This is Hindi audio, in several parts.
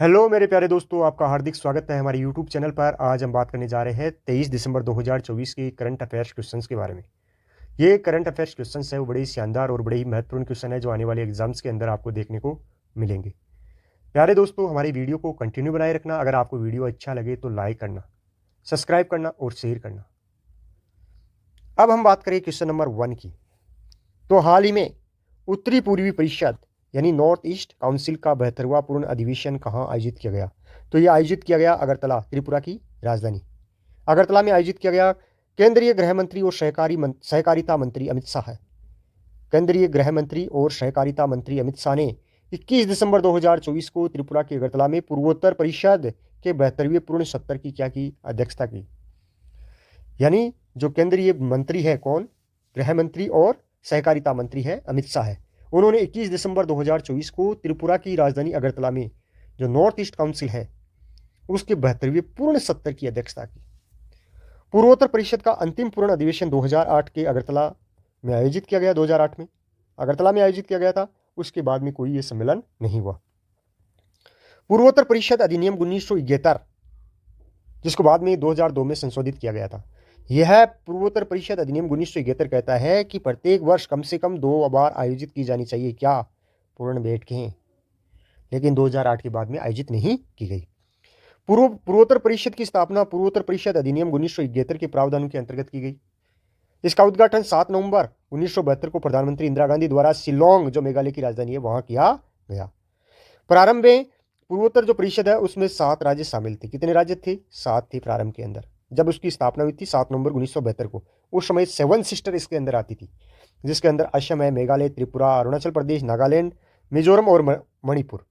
हेलो मेरे प्यारे दोस्तों, आपका हार्दिक स्वागत है हमारे यूट्यूब चैनल पर। आज हम बात करने जा रहे हैं 23 दिसंबर 2024 के करंट अफेयर्स क्वेश्चंस के बारे में। ये करंट अफेयर्स क्वेश्चंस है वो बड़े ही शानदार और बड़े ही महत्वपूर्ण क्वेश्चन है जो आने वाले एग्जाम्स के अंदर आपको देखने को मिलेंगे। प्यारे दोस्तों, हमारी वीडियो को कंटिन्यू बनाए रखना। अगर आपको वीडियो अच्छा लगे तो लाइक करना, सब्सक्राइब करना और शेयर करना। अब हम बात करें क्वेश्चन नंबर 1 की। तो हाल ही में उत्तरी पूर्वी परिषद यानी नॉर्थ ईस्ट काउंसिल का 72वां पूर्ण अधिवेशन कहाँ आयोजित किया गया? तो यह आयोजित किया गया अगरतला, त्रिपुरा की राजधानी अगरतला में आयोजित किया गया। केंद्रीय गृह मंत्री और सहकारिता मंत्री अमित शाह है। केंद्रीय गृह मंत्री और सहकारिता मंत्री अमित शाह ने 21 दिसंबर 2024 को त्रिपुरा के अगरतला में पूर्वोत्तर परिषद के 72वें पूर्ण सत्र की क्या की अध्यक्षता की। यानी जो केंद्रीय मंत्री है कौन? गृह मंत्री और सहकारिता मंत्री है अमित शाह है। उन्होंने 21 दिसंबर 2024 को त्रिपुरा की राजधानी अगरतला में जो नॉर्थ ईस्ट काउंसिल है उसके 72वें पूर्ण सत्र की अध्यक्षता की। पूर्वोत्तर परिषद का अंतिम पूर्ण अधिवेशन 2008 के अगरतला में आयोजित किया गया। 2008 में अगरतला में आयोजित किया गया था। उसके बाद में कोई यह सम्मेलन नहीं हुआ। पूर्वोत्तर परिषद अधिनियम 1971 जिसको बाद में 2002 में संशोधित किया गया था। यह पूर्वोत्तर परिषद अधिनियम 1971 कहता है कि प्रत्येक वर्ष कम से कम 2 बार आयोजित की जानी चाहिए क्या? पूर्ण बैठकें। लेकिन 2008 के बाद में आयोजित नहीं की गई। पूर्वोत्तर परिषद की स्थापना पूर्वोत्तर परिषद अधिनियम 1971 के प्रावधानों के अंतर्गत की गई। इसका उद्घाटन 7 नवंबर 1972 को प्रधानमंत्री इंदिरा गांधी द्वारा शिलोंग जो मेघालय की राजधानी है वहां किया गया। प्रारंभ में पूर्वोत्तर जो परिषद है उसमें 7 राज्य शामिल थे। कितने राज्य थे? 7 थे प्रारंभ के अंदर। जब उसकी स्थापना हुई थी 7 नवंबर 1972 को, उस समय 7 सिस्टर इसके अंदर आती थी, जिसके अंदर असम है, मेघालय, त्रिपुरा, अरुणाचल प्रदेश, नागालैंड, मिजोरम और मणिपुर।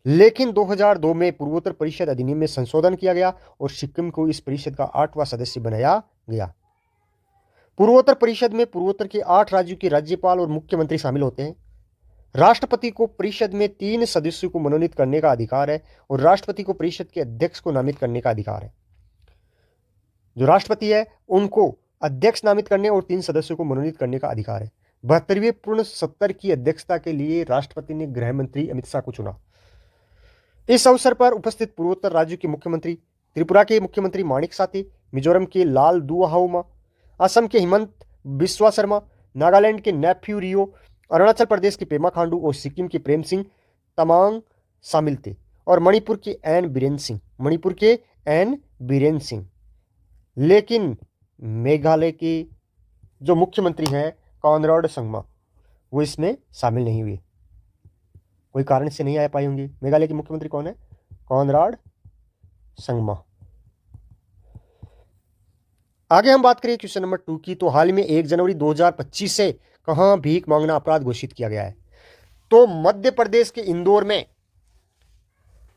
लेकिन 2002 में पूर्वोत्तर परिषद अधिनियम में संशोधन किया गया और सिक्किम को इस परिषद का 8वां सदस्य बनाया गया। पूर्वोत्तर परिषद में पूर्वोत्तर के 8 राज्यों के राज्यपाल और मुख्यमंत्री शामिल होते हैं। राष्ट्रपति को परिषद में 3 सदस्यों को मनोनीत करने का अधिकार है और राष्ट्रपति को परिषद के अध्यक्ष को नामित करने का अधिकार है। जो राष्ट्रपति है उनको अध्यक्ष नामित करने और 3 सदस्यों को मनोनीत करने का अधिकार है। 72वें पूर्ण सत्र की अध्यक्षता के लिए राष्ट्रपति ने गृह मंत्री अमित शाह को चुना। इस अवसर पर उपस्थित पूर्वोत्तर राज्यों के मुख्यमंत्री त्रिपुरा के मुख्यमंत्री माणिक साते, मिजोरम के लाल दुआहाउमा, असम के हिमंत बिस्वा शर्मा, नागालैंड के नेफ्यू रियो, अरुणाचल प्रदेश के पेमा खांडू और सिक्किम के प्रेम सिंह तमांग शामिल थे और मणिपुर के एन बीरेन सिंह। लेकिन मेघालय के जो मुख्यमंत्री हैं कॉनराड संगमा वो इसमें शामिल नहीं हुए, कोई कारण से नहीं आ पाए होंगे। मेघालय के मुख्यमंत्री कौन है? कॉनराड संगमा। आगे हम बात करें क्वेश्चन नंबर 2 की। तो हाल में 1 जनवरी 2025 से कहां भीख मांगना अपराध घोषित किया गया है? तो मध्य प्रदेश के इंदौर में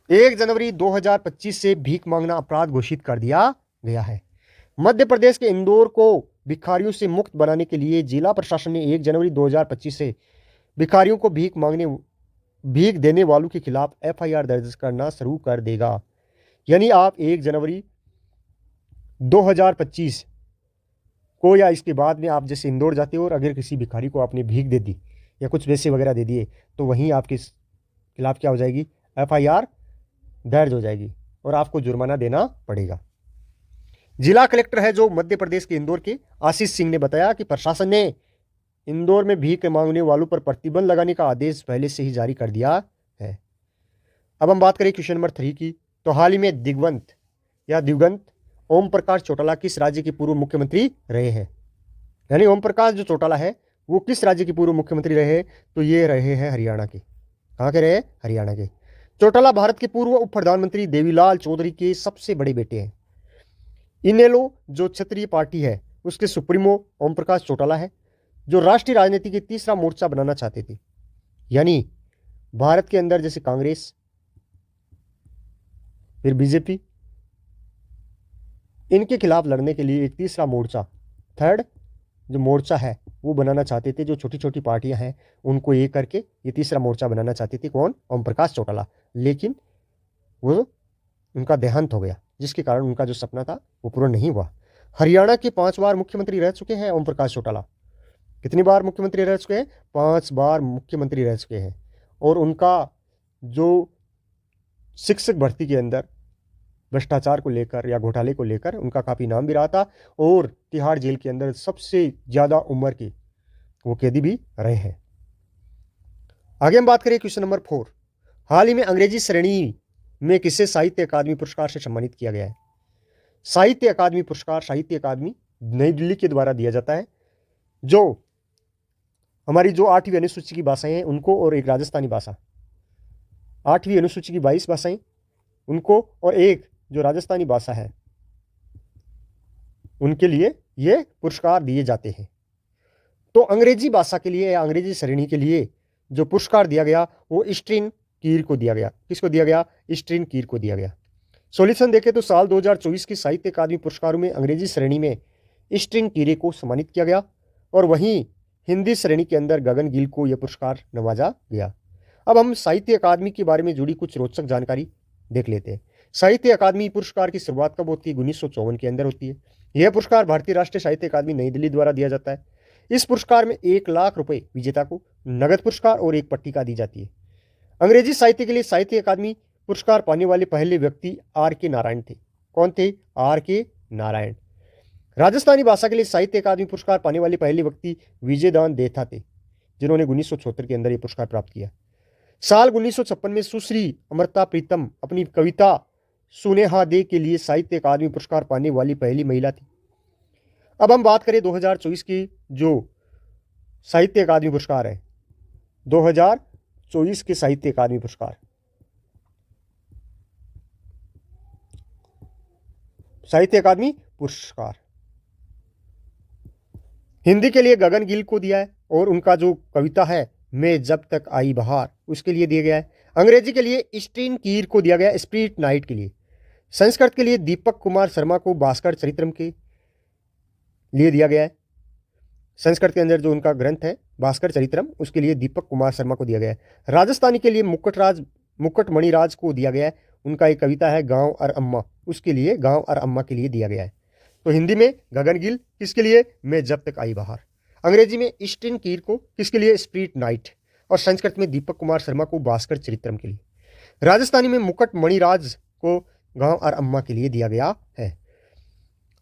1 जनवरी 2025 से भीख मांगना अपराध घोषित कर दिया गया है। मध्य प्रदेश के इंदौर को भिखारियों से मुक्त बनाने के लिए जिला प्रशासन ने 1 जनवरी 2025 से भिखारियों को भीख देने वालों के खिलाफ एफआईआर दर्ज करना शुरू कर देगा। यानी आप 1 जनवरी 2025 को या इसके बाद में आप जैसे इंदौर जाते हो और अगर किसी भिखारी को आपने भीख दे दी या कुछ पैसे वगैरह दे दिए तो वहीं आपके खिलाफ क्या हो जाएगी? एफआईआर दर्ज हो जाएगी और आपको जुर्माना देना पड़ेगा। जिला कलेक्टर है जो मध्य प्रदेश के इंदौर के आशीष सिंह ने बताया कि प्रशासन ने इंदौर में भीख मांगने वालों पर प्रतिबंध लगाने का आदेश पहले से ही जारी कर दिया है। अब हम बात करें क्वेश्चन नंबर 3 की। तो हाल ही में दिवंगत ओम प्रकाश चौटाला किस राज्य के पूर्व मुख्यमंत्री रहे हैं? यानी ओम प्रकाश जो चौटाला है वो किस राज्य के पूर्व मुख्यमंत्री रहे हैं? तो ये रहे हैं हरियाणा के। कहाँ के रहे? हरियाणा के। चौटाला भारत के पूर्व उप प्रधानमंत्री देवीलाल चौधरी के सबसे बड़े बेटे हैं। इनेलो जो क्षत्रिय पार्टी है उसके सुप्रीमो ओम प्रकाश चौटाला है जो राष्ट्रीय राजनीति की तीसरा मोर्चा बनाना चाहते थे। यानी भारत के अंदर जैसे कांग्रेस, फिर बीजेपी, इनके खिलाफ लड़ने के लिए एक तीसरा मोर्चा, थर्ड जो मोर्चा है वो बनाना चाहते थे। जो छोटी छोटी पार्टियां हैं उनको ये करके ये तीसरा मोर्चा बनाना चाहते थे। कौन? ओम प्रकाश चौटाला। लेकिन वो उनका देहांत हो गया जिसके कारण उनका जो सपना था वो पूरा नहीं हुआ। हरियाणा के 5 बार मुख्यमंत्री रह चुके हैं ओम प्रकाश चौटाला। कितनी बार मुख्यमंत्री रह चुके हैं? 5 बार मुख्यमंत्री रह चुके हैं। और उनका जो शिक्षक भर्ती के अंदर भ्रष्टाचार को लेकर या घोटाले को लेकर उनका काफ़ी नाम भी रहा था, और तिहाड़ जेल के अंदर सबसे ज़्यादा उम्र के वो कैदी भी रहे हैं। आगे हम बात करें क्वेश्चन नंबर 4। हाल ही में अंग्रेजी श्रेणी में किसे साहित्य अकादमी पुरस्कार से सम्मानित किया गया है? साहित्य अकादमी पुरस्कार साहित्य अकादमी नई दिल्ली के द्वारा दिया जाता है, जो हमारी जो 8वीं अनुसूची की भाषाएं हैं उनको, और एक राजस्थानी भाषा, 8वीं अनुसूची की 22 भाषाएं उनको, और एक जो राजस्थानी भाषा है उनके लिए ये पुरस्कार दिए जाते हैं। तो अंग्रेजी भाषा के लिए या अंग्रेजी श्रेणी के लिए जो पुरस्कार दिया गया वो स्ट्रीन कीर को दिया गया। किसको दिया गया? स्ट्रीन कीर को दिया गया। सॉल्यूशन देखें तो साल 2024 की साहित्य अकादमी पुरस्कारों में अंग्रेजी श्रेणी में स्ट्रीन कीरे को सम्मानित किया गया, और वहीं हिंदी श्रेणी के अंदर गगन गिल को यह पुरस्कार नवाजा गया। अब हम साहित्य अकादमी के बारे में जुड़ी कुछ रोचक जानकारी देख लेते हैं। साहित्य अकादमी पुरस्कार की शुरुआत कब होती है? 1954 के अंदर होती है। यह पुरस्कार भारतीय राष्ट्रीय साहित्य अकादमी नई दिल्ली द्वारा दिया जाता है। इस पुरस्कार में 1 लाख रुपए विजेता को नगद पुरस्कार और एक पट्टिका दी जाती है। अंग्रेजी साहित्य के लिए साहित्य अकादमी पुरस्कार पाने वाले पहले व्यक्ति R.K. नारायण थे। कौन थे? R.K. नारायण। राजस्थानी भाषा के लिए साहित्य अकादमी पुरस्कार पाने वाले पहले व्यक्ति विजयदान देथा थे, जिन्होंने 1976 के अंदर यह पुरस्कार प्राप्त किया। साल 1956 में सुश्री अमृता प्रीतम अपनी कविता सुनेहा दे के लिए साहित्य अकादमी पुरस्कार पाने वाली पहली महिला थी। अब हम बात करें 2024 की जो साहित्य अकादमी पुरस्कार है, 2024 के साहित्य अकादमी पुरस्कार। साहित्य अकादमी पुरस्कार हिंदी के लिए गगन गिल को दिया है, और उनका जो कविता है मैं जब तक आई बहार उसके लिए दिया गया है। अंग्रेजी के लिए स्ट्रीन कीर को दिया गया, स्प्रिट नाइट के लिए। संस्कृत के लिए दीपक कुमार शर्मा को भास्कर चरित्रम के लिए दिया गया है। संस्कृत के अंदर जो उनका ग्रंथ है भास्कर चरित्रम, उसके लिए दीपक कुमार शर्मा को दिया गया है। राजस्थानी के लिए मुकुट मणिराज को दिया गया है। उनका एक कविता है गांव और अम्मा, उसके लिए गांव और अम्मा के लिए दिया गया है। तो हिंदी में गगन गिल, किसके लिए? मैं जब तक आई बहार। अंग्रेजी में स्ट्रीन कीर को, किसके लिए? Spirit night. और संस्कृत में दीपक कुमार शर्मा को भास्कर चरित्रम के लिए। राजस्थानी में मुकुट मणिराज को गांव और अम्मा के लिए दिया गया है।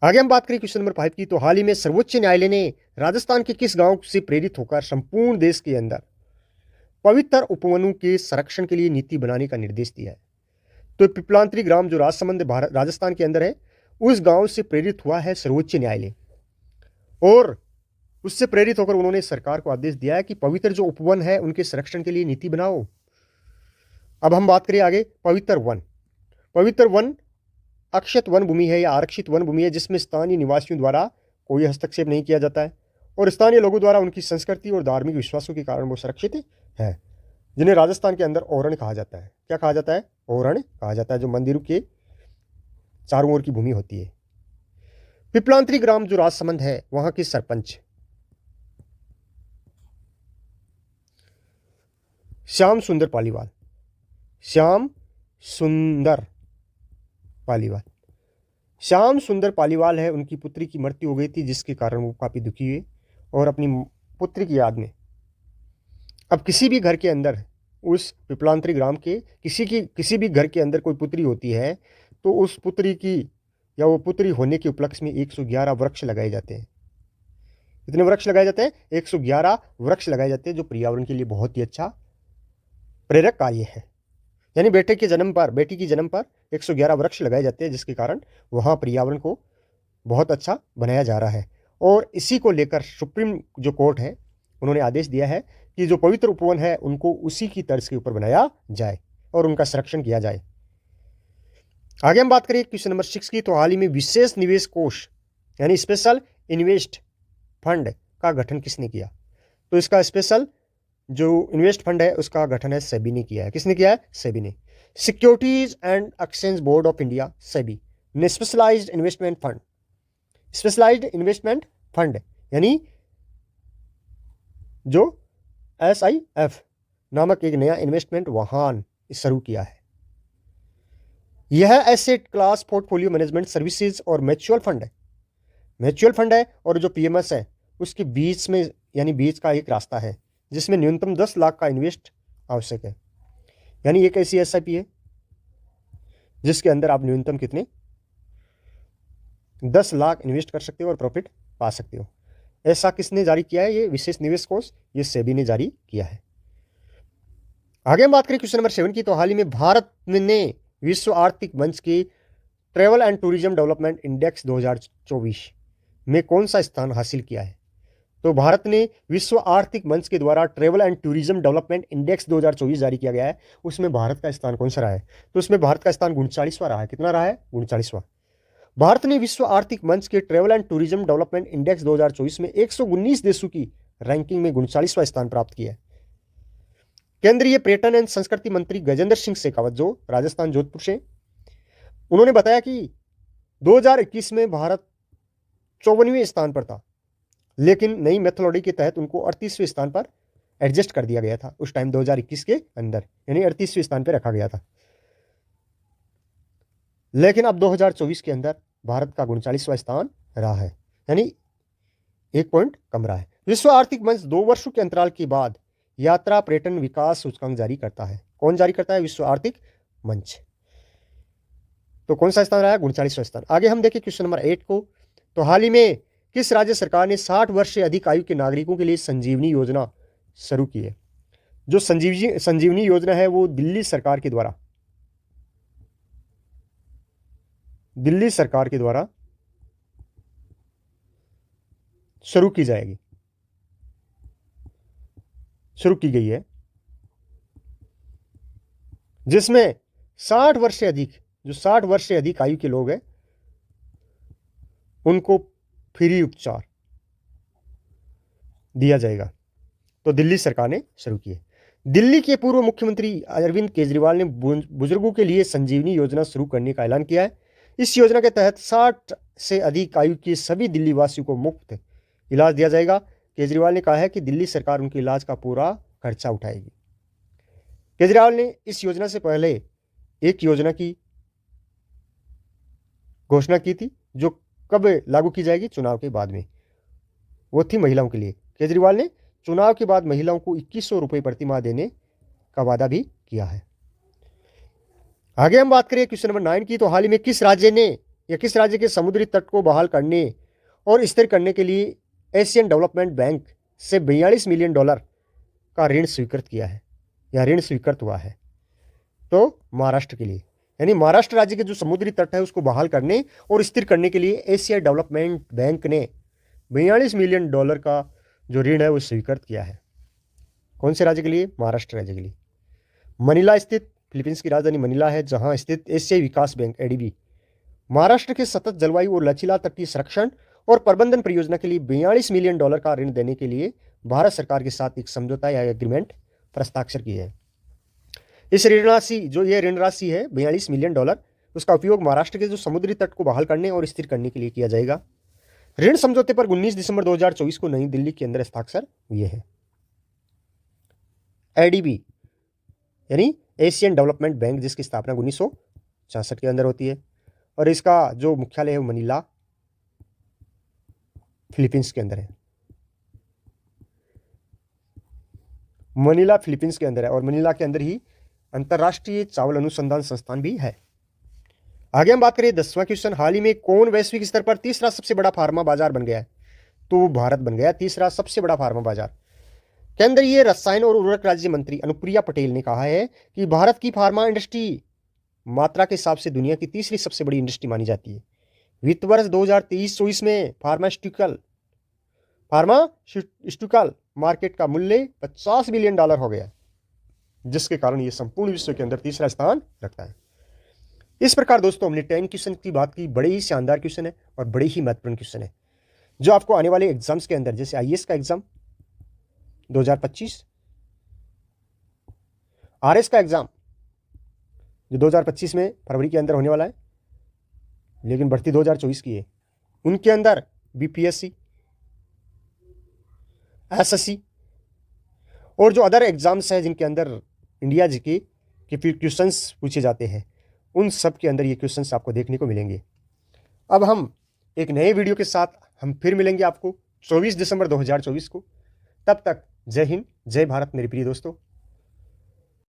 आगे हम बात करें क्वेश्चन नंबर 5 की। तो हाल ही में सर्वोच्च न्यायालय ने राजस्थान के किस गांव से प्रेरित होकर संपूर्ण देश के अंदर पवित्र उपवनों के संरक्षण के लिए नीति बनाने का निर्देश दिया है? तो पिपलांतरी ग्राम जो राजसमंद राजस्थान के अंदर है, उस गांव से प्रेरित हुआ है सर्वोच्च न्यायालय, और उससे प्रेरित होकर उन्होंने सरकार को आदेश दिया है कि पवित्र जो उपवन है उनके संरक्षण के लिए नीति बनाओ। अब हम बात करें आगे पवित्र वन। पवित्र वन अक्षत वन भूमि है या आरक्षित वन भूमि है, जिसमें स्थानीय निवासियों द्वारा कोई हस्तक्षेप नहीं किया जाता है, और स्थानीय लोगों द्वारा उनकी संस्कृति और धार्मिक विश्वासों के कारण वो सुरक्षित है, जिन्हें राजस्थान के अंदर ओरण कहा जाता है। क्या कहा जाता है? ओरण कहा जाता है, जो मंदिरों के चारों ओर की भूमि होती है। पिपलांतरी ग्राम जो राजसमंद है, वहां के सरपंच श्याम सुंदर पालीवाल। श्याम सुंदर पालीवाल। श्याम सुंदर पालीवाल है, उनकी पुत्री की मृत्यु हो गई थी, जिसके कारण वो काफ़ी दुखी हुए और अपनी पुत्री की याद में अब किसी भी घर के अंदर, उस पिपलांतरी ग्राम के किसी भी घर के अंदर कोई पुत्री होती है, तो उस पुत्री की या वो पुत्री होने के उपलक्ष्य में 111 वृक्ष लगाए जाते हैं। कितने वृक्ष लगाए जाते हैं? 111 वृक्ष लगाए जाते हैं, जो पर्यावरण के लिए बहुत ही अच्छा प्रेरक कार्य है। यानी बेटी की जन्म पर 111 वृक्ष लगाए जाते हैं, जिसके कारण वहाँ पर्यावरण को बहुत अच्छा बनाया जा रहा है। और इसी को लेकर सुप्रीम जो कोर्ट है, उन्होंने आदेश दिया है कि जो पवित्र उपवन है उनको उसी की तर्ज के ऊपर बनाया जाए और उनका संरक्षण किया जाए। आगे हम बात करें क्वेश्चन नंबर 6 की। तो हाल ही में विशेष निवेश कोष यानी स्पेशल इन्वेस्ट फंड का गठन किसने किया? तो इसका स्पेशल जो इन्वेस्ट फंड है उसका गठन है सेबी ने किया है। किसने किया है? सेबी ने। Securities and exchange board of India SEBI ने स्पेशलाइज्ड इन्वेस्टमेंट फंड यानी जो SIF नामक एक नया इन्वेस्टमेंट वाहन शुरू किया है। यह asset class portfolio management services और म्यूचुअल फंड है और जो PMS है उसके बीच में यानी बीच का एक रास्ता है जिसमें न्यूनतम 10 लाख का इन्वेस्ट आवश्यक है। यानी एक ऐसी SIP है जिसके अंदर आप न्यूनतम कितने 10 लाख इन्वेस्ट कर सकते हो और प्रॉफिट पा सकते हो। ऐसा किसने जारी किया है? ये विशेष निवेश कोष, ये सेबी ने जारी किया है। आगे हम बात करें क्वेश्चन नंबर 7 की, तो हाल ही में भारत ने विश्व आर्थिक मंच की travel and tourism development index 2024 में कौन सा स्थान हासिल किया है? तो भारत ने विश्व आर्थिक मंच के द्वारा travel and tourism development index 2024 जारी किया गया है। उसमें भारत का स्थान कौन सा रहा है? तो उसमें भारत का स्थान 39वां रहा है। कितना रहा है? 39वां। भारत ने विश्व आर्थिक मंच के travel and tourism development index 2024 में 119 देशों की रैंकिंग में 39वां स्थान प्राप्त किया है। केंद्रीय पर्यटन एवं संस्कृति मंत्री गजेंद्र सिंह शेखावत, जो राजस्थान जोधपुर से, उन्होंने बताया कि 2021 में भारत 54वें स्थान पर था, लेकिन नई मेथोडोलॉजी के तहत उनको 38वें स्थान पर एडजस्ट कर दिया गया था। उस टाइम 2021 के अंदर यानी 38वें स्थान पर रखा गया था, लेकिन अब 2024 के अंदर भारत का 39वां स्थान रहा है, यानी 1 पॉइंट कम रहा है। विश्व आर्थिक मंच 2 वर्षों के अंतराल के बाद यात्रा पर्यटन विकास सूचकांक जारी करता है। कौन जारी करता है? विश्व आर्थिक मंच। तो कौन सा स्थान रहा है? 39वां स्थान। आगे हम देखें क्वेश्चन नंबर 8 को, तो हाल ही में किस राज्य सरकार ने 60 वर्ष से अधिक आयु के नागरिकों के लिए संजीवनी योजना शुरू की है? जो संजीवनी योजना है वो दिल्ली सरकार के द्वारा शुरू की जाएगी, शुरू की गई है, जिसमें 60 वर्ष से अधिक, जो 60 वर्ष से अधिक आयु के लोग हैं उनको फ्री उपचार दिया जाएगा। तो दिल्ली सरकार ने शुरू की है। दिल्ली के पूर्व मुख्यमंत्री अरविंद केजरीवाल ने बुजुर्गों के लिए संजीवनी योजना शुरू करने का ऐलान किया है। इस योजना के तहत 60 से अधिक आयु के सभी दिल्ली वासियों को मुफ्त इलाज दिया जाएगा। केजरीवाल ने कहा है कि दिल्ली सरकार उनके इलाज का पूरा खर्चा उठाएगी। केजरीवाल ने इस योजना से पहले एक योजना की घोषणा की थी, जो कब लागू की जाएगी? चुनाव के बाद में। वो थी महिलाओं के लिए। केजरीवाल ने चुनाव के बाद महिलाओं को 2100 रुपये प्रति माह देने का वादा भी किया है। आगे हम बात करें क्वेश्चन नंबर 9 की, तो हाल ही में किस राज्य के समुद्री तट को बहाल करने और स्थिर करने के लिए एशियन डेवलपमेंट बैंक से $42 मिलियन का ऋण स्वीकृत किया है या ऋण स्वीकृत हुआ है? तो महाराष्ट्र के लिए, यानी महाराष्ट्र राज्य के जो समुद्री तट है उसको बहाल करने और स्थिर करने के लिए एशिया डेवलपमेंट बैंक ने $42 मिलियन का जो ऋण है वो स्वीकृत किया है। कौन से राज्य के लिए? महाराष्ट्र राज्य के लिए। मनीला स्थित, फिलीपींस की राजधानी मनीला है, जहां स्थित एशियाई विकास बैंक एडीबी महाराष्ट्र के सतत जलवायु और लचीला तटीय संरक्षण और प्रबंधन परियोजना के लिए $42 मिलियन का ऋण देने के लिए भारत सरकार के साथ एक समझौता या एग्रीमेंट पर हस्ताक्षर किए हैं। इस ऋण राशि, जो ये ऋण राशि है $42 मिलियन, उसका उपयोग महाराष्ट्र के जो समुद्री तट को बहाल करने और स्थिर करने के लिए किया जाएगा। ऋण समझौते पर 19 दिसंबर 2024 को नई दिल्ली के अंदर हस्ताक्षर हुए हैं। एडीबी यानी एशियन डेवलपमेंट बैंक, जिसकी स्थापना 1966 के अंदर होती है, और इसका जो मुख्यालय है वो मनीला, फिलीपींस के अंदर है। मनीला फिलीपींस के अंदर है और मनीला के अंदर ही अंतर्राष्ट्रीय चावल अनुसंधान संस्थान भी है। आगे हम बात करें 10वां क्वेश्चन, हाल ही में कौन वैश्विक स्तर पर तीसरा सबसे बड़ा फार्मा बाजार बन गया है? तो भारत बन गया तीसरा सबसे बड़ा फार्मा बाजार। केंद्रीय रसायन और उर्वरक राज्य मंत्री अनुप्रिया पटेल ने कहा है कि भारत की फार्मा इंडस्ट्री मात्रा के हिसाब से दुनिया की तीसरी सबसे बड़ी इंडस्ट्री मानी जाती है। वित्त वर्ष 2023-24 में फार्मास्यूटिकल मार्केट का मूल्य $50 बिलियन हो गया, जिसके कारण यह संपूर्ण विश्व के अंदर तीसरा स्थान रखता है। इस प्रकार दोस्तों हमने 10 क्वेश्चन की बात की। बड़े ही शानदार क्वेश्चन है और बड़े ही महत्वपूर्ण क्वेश्चन है, जो आपको आने वाले एग्जाम्स के अंदर, जैसे आईएएस का एग्जाम 2025, आरएस का एग्जाम जो 2025 में फरवरी के अंदर होने वाला है, लेकिन भर्ती 2024 की है, उनके अंदर बीपीएससी, एसएससी और जो अदर एग्जाम्स हैं जिनके अंदर इंडिया जीके के क्वेश्चंस पूछे जाते हैं, उन सब के अंदर ये क्वेश्चंस आपको देखने को मिलेंगे। अब हम एक नए वीडियो के साथ हम फिर मिलेंगे आपको 24 दिसंबर 2024 को। तब तक जय हिंद, जय भारत मेरे प्रिय दोस्तों।